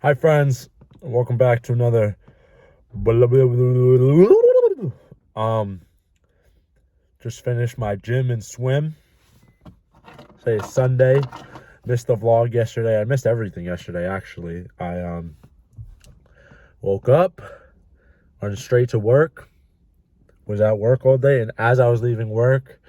Hi, friends. Welcome back to another. Um, just finished my gym and swim. Today is Sunday. Missed the vlog yesterday. I missed everything yesterday. Actually, I woke up, went straight to work. Was at work all day, and as I was leaving work,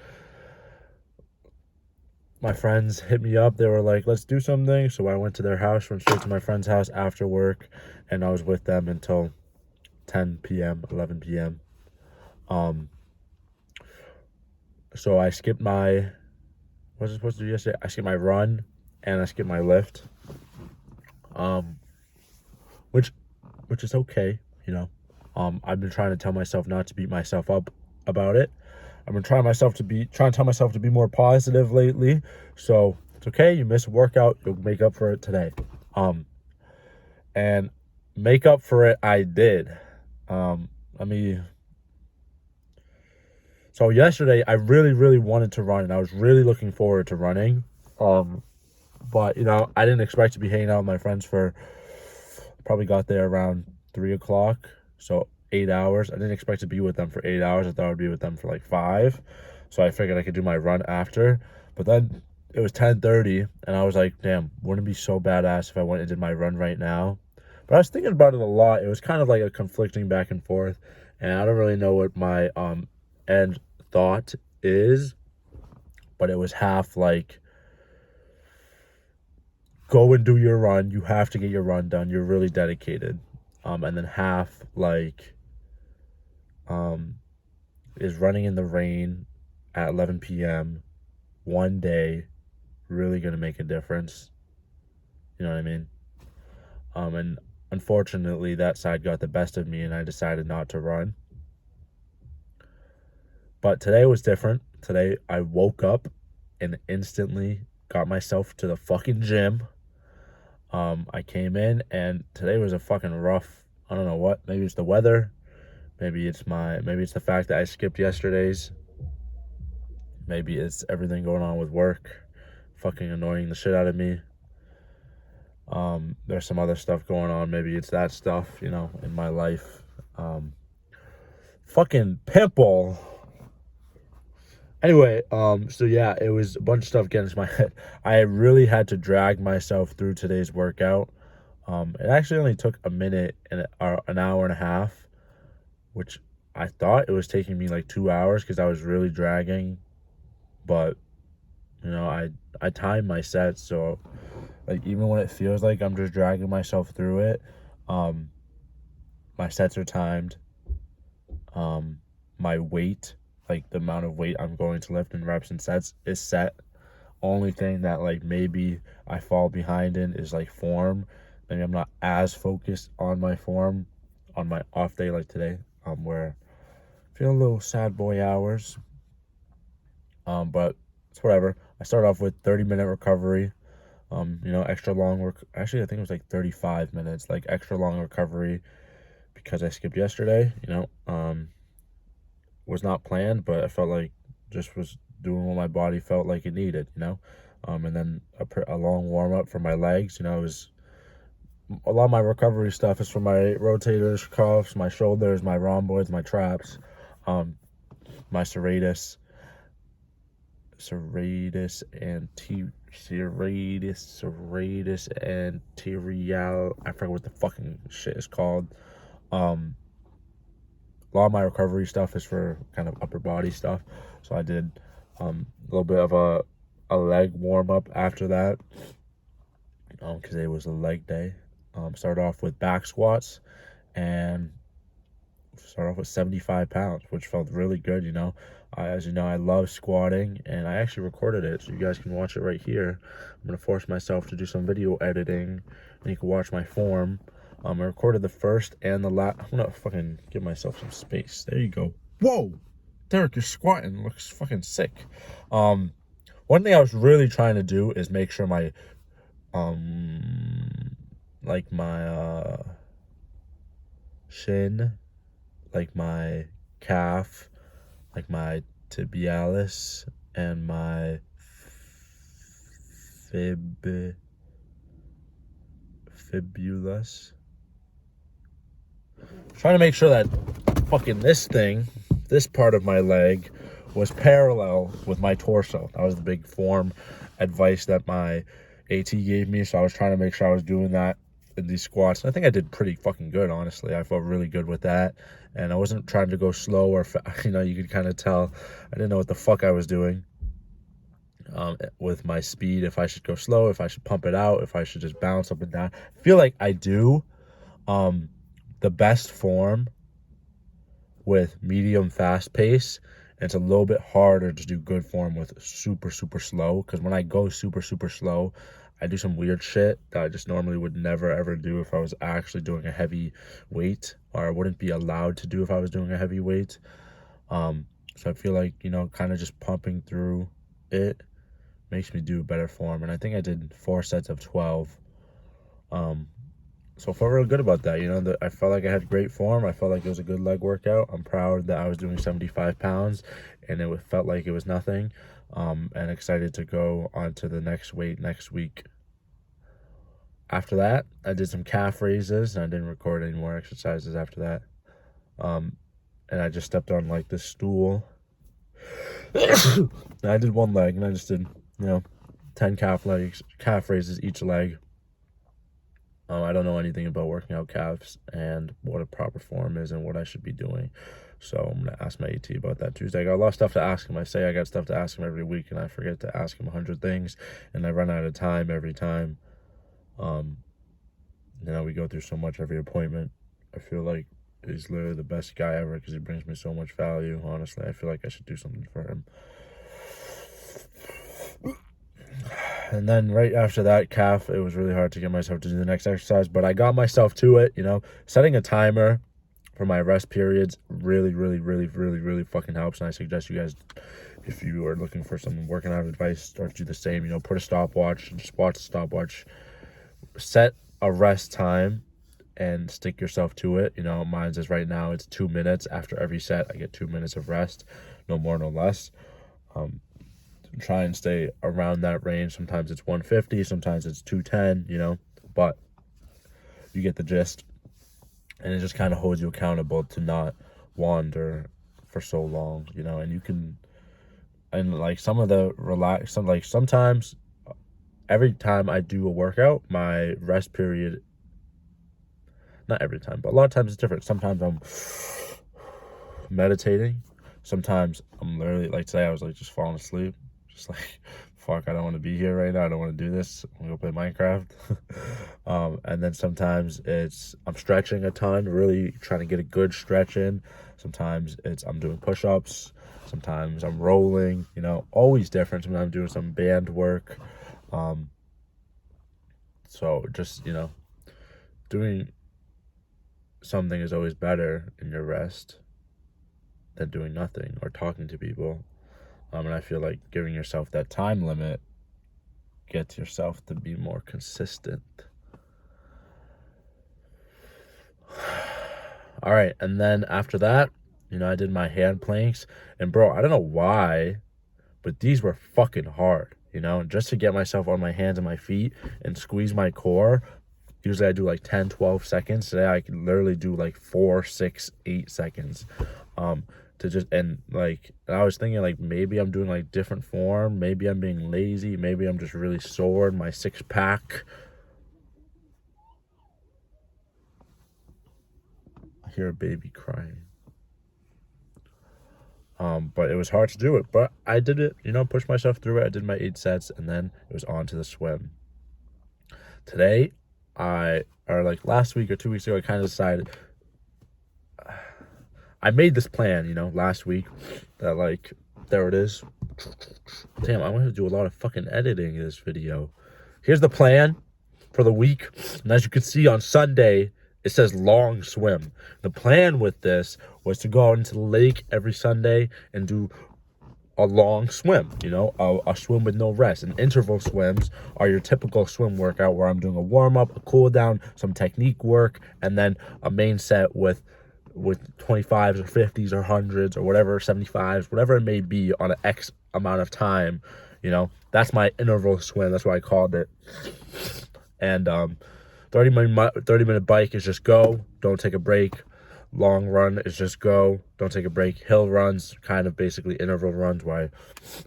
my friends hit me up. They were like, "Let's do something." So I went to their house. Went straight to my friend's house after work, and I was with them until 10 p.m., 11 p.m. Um, so I skipped my what was I supposed to do yesterday? I skipped my run and I skipped my lift. Um, which which is okay, you know. I've been trying to tell myself not to beat myself up about it. I've been trying to tell myself to be more positive lately. So it's okay. You miss a workout, you'll make up for it today. Um, and make up for it I did. Um, let me. So yesterday I really, really wanted to run, and I was really looking forward to running. Um, but I didn't expect to be hanging out with my friends for probably got there around 3 o'clock, so 8 hours. I didn't expect to be with them for 8 hours. I thought I'd be with them for like 5, so I figured I could do my run after. But then it was 10:30, and I was like, "Damn, wouldn't it be so badass if I went and did my run right now?" But I was thinking about it a lot. It was kind of like a conflicting back and forth, and I don't really know what my end thought is, but it was half like go and do your run. You have to get your run done. You're really dedicated. And then half like um, is running in the rain at 11 p.m. one day really going to make a difference? You know what I mean? And unfortunately, that side got the best of me, and I decided not to run. But today was different. Today, I woke up and instantly got myself to the fucking gym. I came in, and today was a fucking rough. I don't know what. Maybe it's the weather. Maybe it's the fact that I skipped yesterday's. Maybe it's everything going on with work, fucking annoying the shit out of me. There's some other stuff going on. Maybe it's that stuff, in my life. Fucking pimple. Anyway, so yeah, it was a bunch of stuff getting into my head. I really had to drag myself through today's workout. It actually only took a minute and an hour and a half, which I thought it was taking me like 2 hours because I was really dragging. But I time my sets, so like even when it feels like I'm just dragging myself through it, um, my sets are timed. Um, my weight, like the amount of weight I'm going to lift in reps and sets, is set. Only thing that like maybe I fall behind in is like form. Maybe I'm not as focused on my form on my off day like today, where I feel a little sad boy hours. But it's whatever. I start off with 30-minute recovery. Extra long work. Actually, I think it was like 35 minutes, like extra long recovery because I skipped yesterday. Was not planned, but I felt like just was doing what my body felt like it needed. And then a long warm up for my legs. It was a lot of my recovery stuff is for my rotators, cuffs, my shoulders, my rhomboids, my traps, my serratus anterior. I forget what the fucking shit is called. Um, a lot of my recovery stuff is for kind of upper body stuff. So I did a little bit of a leg warm up after that, because it was a leg day. Started off with back squats and started off with 75 pounds, which felt really good. As you know, I love squatting, and I actually recorded it, so you guys can watch it right here. I'm going to force myself to do some video editing, and you can watch my form. I recorded the first and the last. I'm going to fucking give myself some space. There you go. Whoa! Derek, you're squatting. Looks fucking sick. One thing I was really trying to do is make sure my, like my, shin, like my calf, like my tibialis, and my fib fibulus. Trying to make sure that fucking this part of my leg was parallel with my torso. That was the big form advice that my AT gave me. So I was trying to make sure I was doing that in these squats. I think I did pretty fucking good, honestly. I felt really good with that. And I wasn't trying to go slow or, you could kind of tell I didn't know what the fuck I was doing with my speed. If I should go slow, if I should pump it out, if I should just bounce up and down. I feel like I do the best form with medium fast pace. And it's a little bit harder to do good form with super, super slow. Because when I go super, super slow, I do some weird shit that I just normally would never, ever do if I was actually doing a heavy weight. Or I wouldn't be allowed to do if I was doing a heavy weight. So I feel like, kind of just pumping through it makes me do better form. And I think I did 4 sets of 12. So I felt real good about that. I felt like I had great form. I felt like it was a good leg workout. I'm proud that I was doing 75 pounds and it felt like it was nothing. And excited to go on to the next weight next week. After that, I did some calf raises and I didn't record any more exercises after that. And I just stepped on like this stool. And I did one leg and I just did, 10 calf raises each leg. I don't know anything about working out calves and what a proper form is and what I should be doing. So I'm going to ask my AT about that Tuesday. I got a lot of stuff to ask him. I say I got stuff to ask him every week, and I forget to ask him 100 things, and I run out of time every time. We go through so much every appointment. I feel like he's literally the best guy ever because he brings me so much value. Honestly, I feel like I should do something for him. And then right after that calf, it was really hard to get myself to do the next exercise, but I got myself to it, setting a timer for my rest periods really, really, really, really, really fucking helps. And I suggest you guys, if you are looking for some working out advice, start to do the same, put a stopwatch and just watch the stopwatch, set a rest time and stick yourself to it. Mine says right now it's 2 minutes after every set. I get 2 minutes of rest, no more, no less. Try and stay around that range. Sometimes it's 150, sometimes it's 210, but you get the gist. And it just kind of holds you accountable to not wander for so long, and you can, and like sometimes every time I do a workout, my rest period, not every time, but a lot of times it's different. Sometimes I'm meditating. Sometimes I'm literally, like today, I was like just falling asleep. Just like, fuck, I don't want to be here right now. I don't want to do this. I'm going to go play Minecraft. And then sometimes I'm stretching a ton, really trying to get a good stretch in. Sometimes I'm doing push-ups. Sometimes I'm rolling, always different. Sometimes I'm doing some band work. So just, doing something is always better in your rest than doing nothing or talking to people. And I feel like giving yourself that time limit gets yourself to be more consistent. All right, and then after that, I did my hand planks. And bro, I don't know why, but these were fucking hard, just to get myself on my hands and my feet and squeeze my core. Usually I do like 10, 12 seconds. Today I can literally do like 4, 6, 8 seconds. And I was thinking like maybe I'm doing like different form, maybe I'm being lazy, maybe I'm just really sore in my 6-pack. I hear a baby crying. But it was hard to do it, but I did it, pushed myself through it. I did my 8 sets and then it was on to the swim. Today, last week or 2 weeks ago, I kind of decided, I made this plan, last week that there it is. Damn, I'm going to do a lot of fucking editing in this video. Here's the plan for the week. And as you can see on Sunday, it says long swim. The plan with this was to go out into the lake every Sunday and do a long swim, a swim with no rest. And interval swims are your typical swim workout where I'm doing a warm-up, a cool down, some technique work, and then a main set with 25s or 50s or 100s or whatever, 75s, whatever it may be on an X amount of time. That's my interval swim. That's what I called it. And 30-minute bike is just go, don't take a break. Long run is just go, don't take a break. Hill runs, kind of basically interval runs, where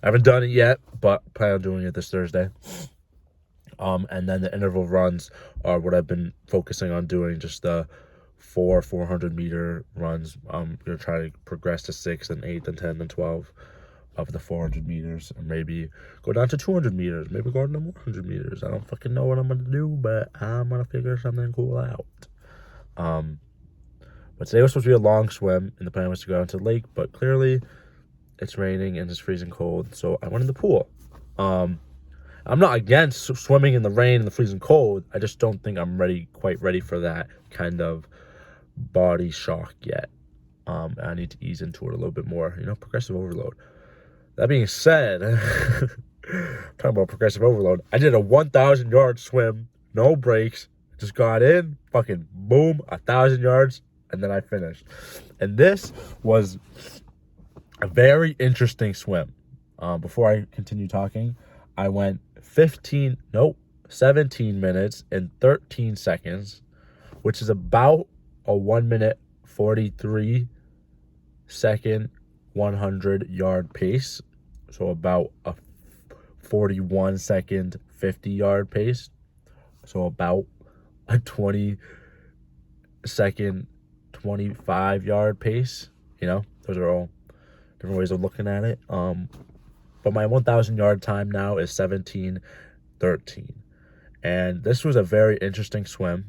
I haven't done it yet, but plan on doing it this Thursday. And then the interval runs are what I've been focusing on doing, just the 400-meter runs. I'm gonna try to progress to 6 and 8 and 10 and 12 of the 400 meters, and maybe go down to 200 meters, maybe go down to 100 meters. I don't fucking know what I'm gonna do, but I'm gonna figure something cool out. But today was supposed to be a long swim, and the plan was to go down to the lake, but clearly it's raining and it's freezing cold, so I went in the pool. I'm not against swimming in the rain and the freezing cold. I just don't think I'm quite ready for that kind of body shock yet. I need to ease into it a little bit more, progressive overload. That being said, talking about progressive overload, I did a 1,000-yard swim, no breaks, just got in, fucking boom, 1,000 yards, and then I finished. And this was a very interesting swim. Before I continue talking, I went 17 minutes and 13 seconds, which is about a 1 minute 43 second 100-yard pace. So about a 41 second 50-yard pace. So about a 20 second 25-yard pace. Those are all different ways of looking at it. But my 1,000-yard time now is 17:13. And this was a very interesting swim.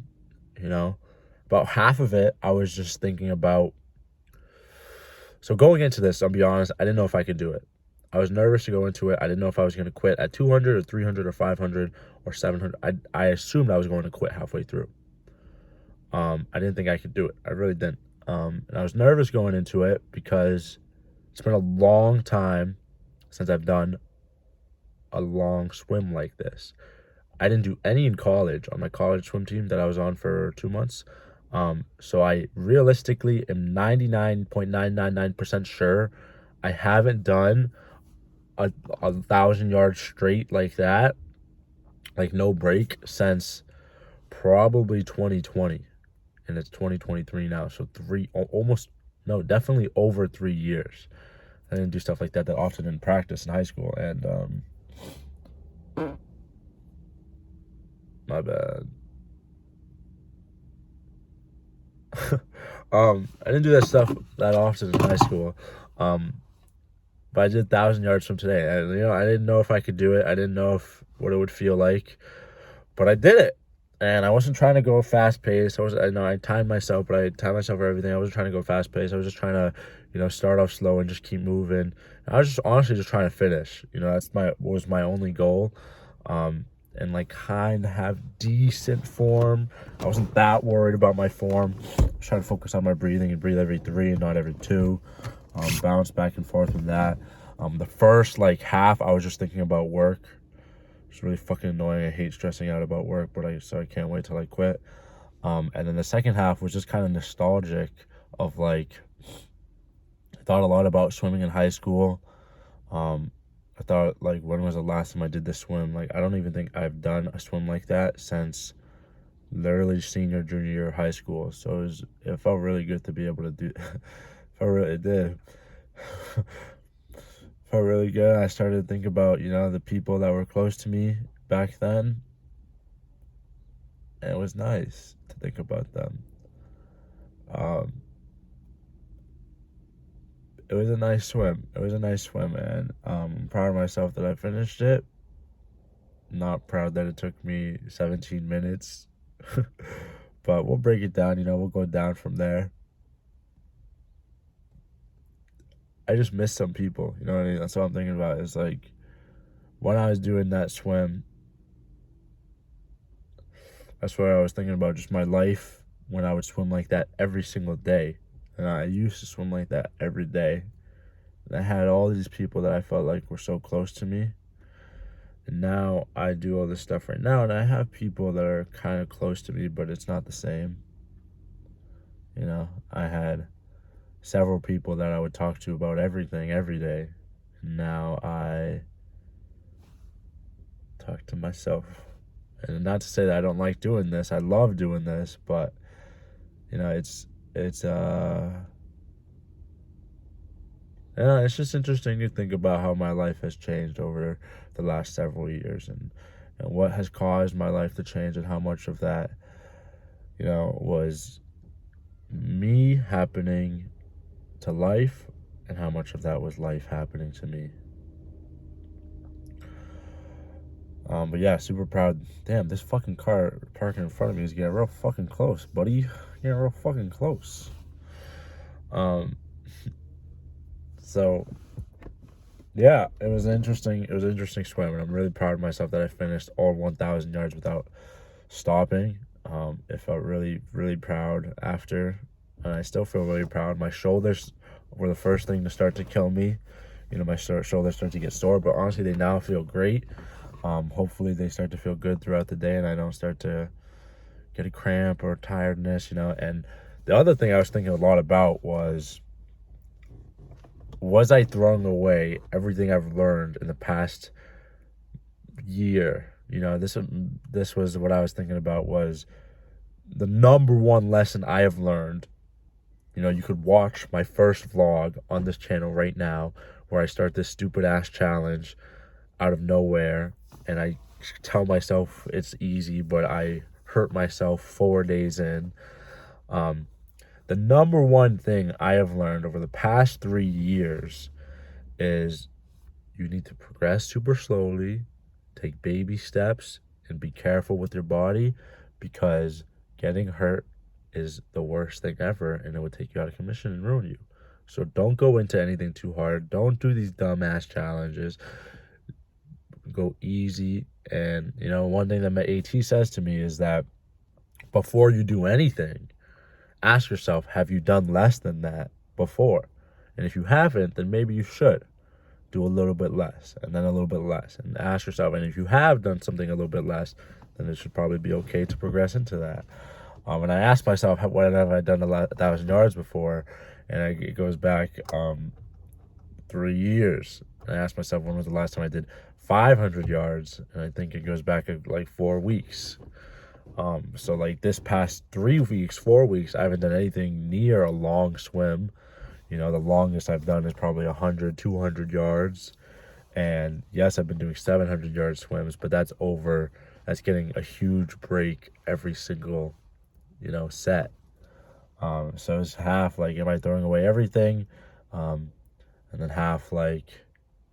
About half of it, I was just thinking about. So going into this, I'll be honest, I didn't know if I could do it. I was nervous to go into it. I didn't know if I was going to quit at 200 or 300 or 500 or 700. I assumed I was going to quit halfway through. I didn't think I could do it. I really didn't. And I was nervous going into it because it's been a long time since I've done a long swim like this. I didn't do any in college on my college swim team that I was on for 2 months. So I realistically am 99.999% sure I haven't done a 1,000 yards straight like that, like no break, since probably 2020. And it's 2023 now. So definitely over 3 years. I didn't do stuff like that often in practice in high school. And, my bad. I didn't do that stuff that often in high school. But I did 1,000 yards from today. And, I didn't know if I could do it. I didn't know what it would feel like. But I did it. And I wasn't trying to go fast paced. I timed myself, but I timed myself for everything. I wasn't trying to go fast paced. I was just trying to, start off slow and just keep moving. And I was just honestly just trying to finish. Was my only goal. And kind of have decent form. I wasn't that worried about my form. I was trying to focus on my breathing and breathe every 3 and not every 2. Bounce back and forth with that. The first half, I was just thinking about work. It's really fucking annoying. I hate stressing out about work, but I can't wait till I quit. And then the second half was just kind of nostalgic of I thought a lot about swimming in high school. I thought when was the last time I did this swim? I don't even think I've done a swim like that since literally junior year of high school. So it felt really good to be able to do. It did. Felt really good. I started to think about, the people that were close to me back then. And it was nice to think about them. It was a nice swim. And I'm proud of myself that I finished it. Not proud that it took me 17 minutes. But we'll break it down, we'll go down from there. I just miss some people, what I mean? That's what I'm thinking about. Is when I was doing that swim, that's what I was thinking about, just my life when I would swim like that every single day. And I used to swim like that every day. And I had all these people that I felt like were so close to me. And now I do all this stuff right now, and I have people that are kind of close to me, but it's not the same. I had several people that I would talk to about everything every day. And now I talk to myself And not to say that I don't like doing this. I love doing this, but it's yeah, it's just interesting to think about how my life has changed over the last several years, and what has caused my life to change, and how much of that, was me happening to life, and how much of that was life happening to me. But yeah, super proud. Damn, this fucking car parking in front of me is getting real fucking close, buddy. Getting real fucking close. Um, so yeah, it was an interesting swim, and I'm really proud of myself that I finished all 1,000 yards without stopping. It felt really, really proud after, and I still feel really proud. My shoulders were the first thing to start to kill me. My shoulders start to get sore, but honestly, they now feel great. Hopefully, they start to feel good throughout the day, and I don't start to get a cramp or tiredness. And the other thing I was thinking a lot about was I throwing away everything I've learned in the past year? This was what I was thinking about, was the number one lesson I have learned. You could watch my first vlog on this channel right now, where I start this stupid ass challenge out of nowhere, and I tell myself it's easy, but I hurt myself 4 days in. The number one thing I have learned over the past 3 years is you need to progress super slowly, take baby steps, and be careful with your body, because getting hurt is the worst thing ever, and it would take you out of commission and ruin you. So don't go into anything too hard. Don't do these dumbass challenges. Go easy. And one thing that my AT says to me is that before you do anything, ask yourself, have you done less than that before? And if you haven't, then maybe you should do a little bit less, and then a little bit less, and ask yourself, and if you have done something a little bit less, then it should probably be okay to progress into that. And I asked myself, when have I done 1,000 yards before? And it goes back 3 years. And I asked myself, when was the last time I did 500 yards? And I think it goes back like 4 weeks. So like this past 3 weeks, 4 weeks, I haven't done anything near a long swim. The longest I've done is probably 100, 200 yards. And yes, I've been doing 700 yard swims, but that's getting a huge break every single, set. So it's half like, am I throwing away everything? And then half like,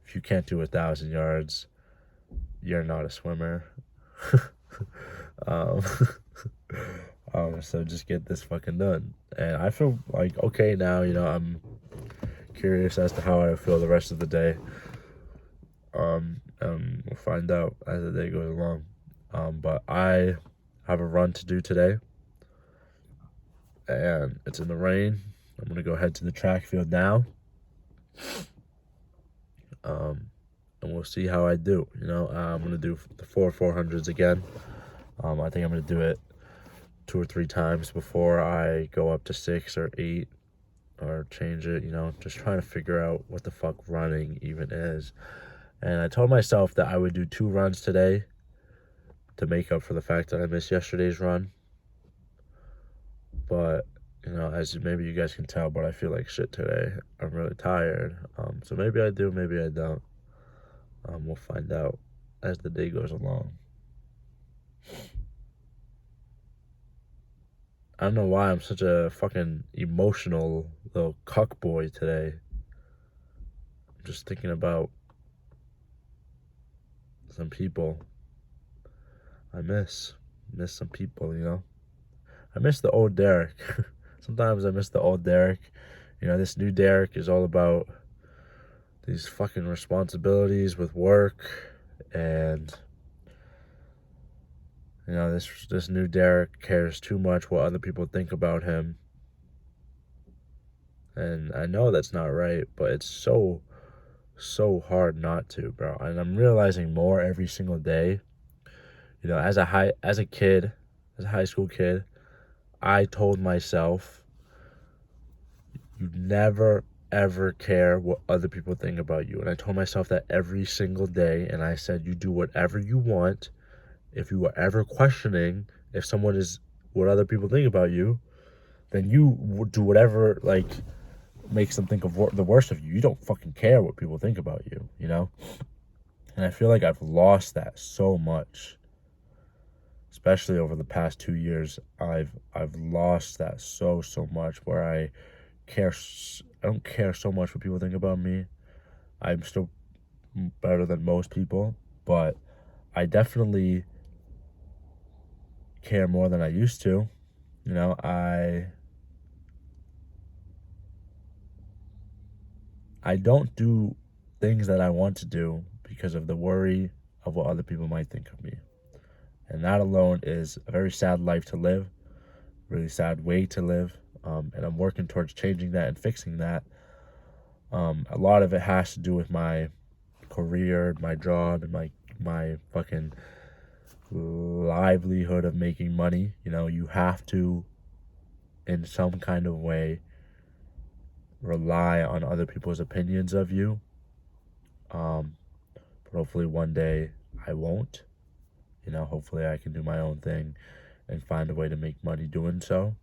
if you can't do 1,000 yards, you're not a swimmer. um, so just get this fucking done. And I feel like okay now. I'm curious as to how I feel the rest of the day. We'll find out as the day goes along. But I have a run to do today, and it's in the rain. I'm gonna go head to the track field now. And we'll see how I do. I'm gonna do the 400s again. I think I'm gonna do it 2 or 3 times before I go up to 6 or 8 or change it. Just trying to figure out what the fuck running even is. And I told myself that I would do 2 runs today to make up for the fact that I missed yesterday's run. But as maybe you guys can tell, but I feel like shit today. I'm really tired. So maybe I do, maybe I don't. We'll find out as the day goes along. I don't know why I'm such a fucking emotional little cuck boy today. I'm just thinking about some people I miss some people. I miss the old Derek. Sometimes I miss the old Derek. This new Derek is all about these fucking responsibilities with work, and this new Derek cares too much what other people think about him. And I know that's not right, but it's so hard not to, bro. And I'm realizing more every single day. As a high school kid, I told myself, you never ever care what other people think about you. And I told myself that every single day, and I said, you do whatever you want, if you are ever questioning if someone is what other people think about you, then you would do whatever like makes them think of the worst of you. You don't fucking care what people think about you, you know? And I feel like I've lost that so much, especially over the past 2 years. I've lost that so much, where I don't care so much what people think about me. I'm still better than most people, but I definitely care more than I used to. You know, I don't do things that I want to do because of the worry of what other people might think of me. And that alone is a very sad life to live, really sad way to live. And I'm working towards changing that and fixing that. A lot of it has to do with my career, my job, and my fucking livelihood of making money. You know, you have to, in some kind of way, rely on other people's opinions of you. But hopefully one day I won't. You know, hopefully I can do my own thing and find a way to make money doing so.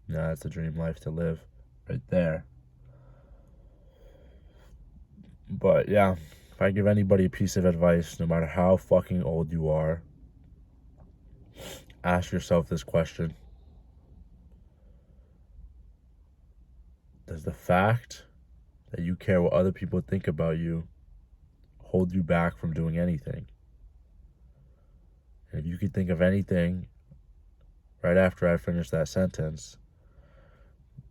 That's the dream life to live right there. But yeah, if I give anybody a piece of advice, no matter how fucking old you are, ask yourself this question. Does the fact that you care what other people think about you hold you back from doing anything? And if you could think of anything right after I finish that sentence,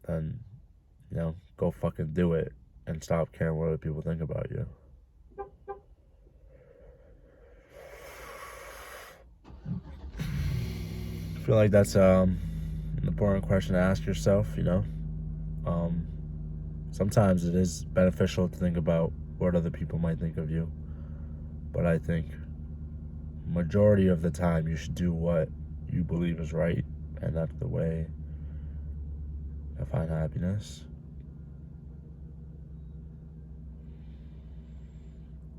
then, you know, go fucking do it and stop caring what other people think about you. I feel like that's an important question to ask yourself, you know. Sometimes it is beneficial to think about what other people might think of you, but I think majority of the time you should do what you believe is right, and that's the way I find happiness.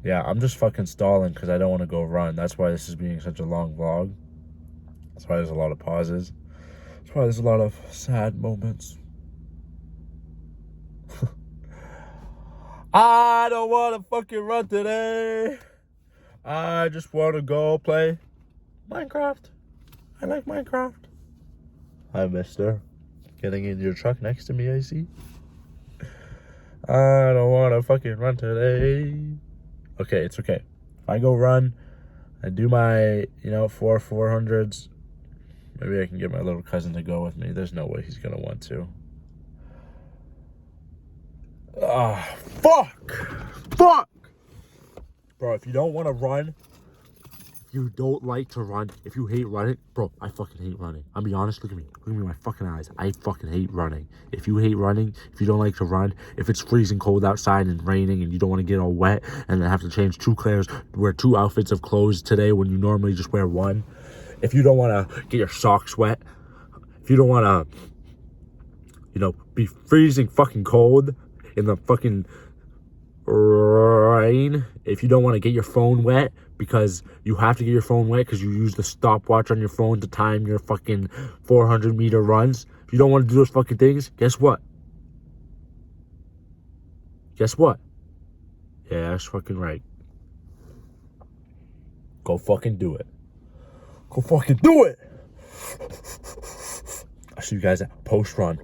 Yeah, I'm just fucking stalling because I don't want to go run. That's why this is being such a long vlog. That's why there's a lot of pauses. That's why there's a lot of sad moments. I don't want to fucking run today. I just want to go play Minecraft. I like Minecraft. Hi, mister. Getting in your truck next to me, I see. I don't want to fucking run today. Okay, it's okay. If I go run, I do my, 400s. Maybe I can get my little cousin to go with me. There's no way he's going to want to. Fuck! Bro, if you don't want to run, if you don't like to run, if you hate running, bro, I fucking hate running. I'll be honest, look at me in my fucking eyes. I fucking hate running. If you hate running, if you don't like to run, if it's freezing cold outside and raining and you don't want to get all wet and then have to change wear two outfits of clothes today when you normally just wear one, if you don't want to get your socks wet, if you don't want to, be freezing fucking cold in the fucking rain, if you don't want to get your phone wet because you have to get your phone wet because you use the stopwatch on your phone to time your fucking 400-meter runs, if you don't want to do those fucking things, guess what? Yeah, that's fucking right. Go fucking do it. I'll see you guys at post run.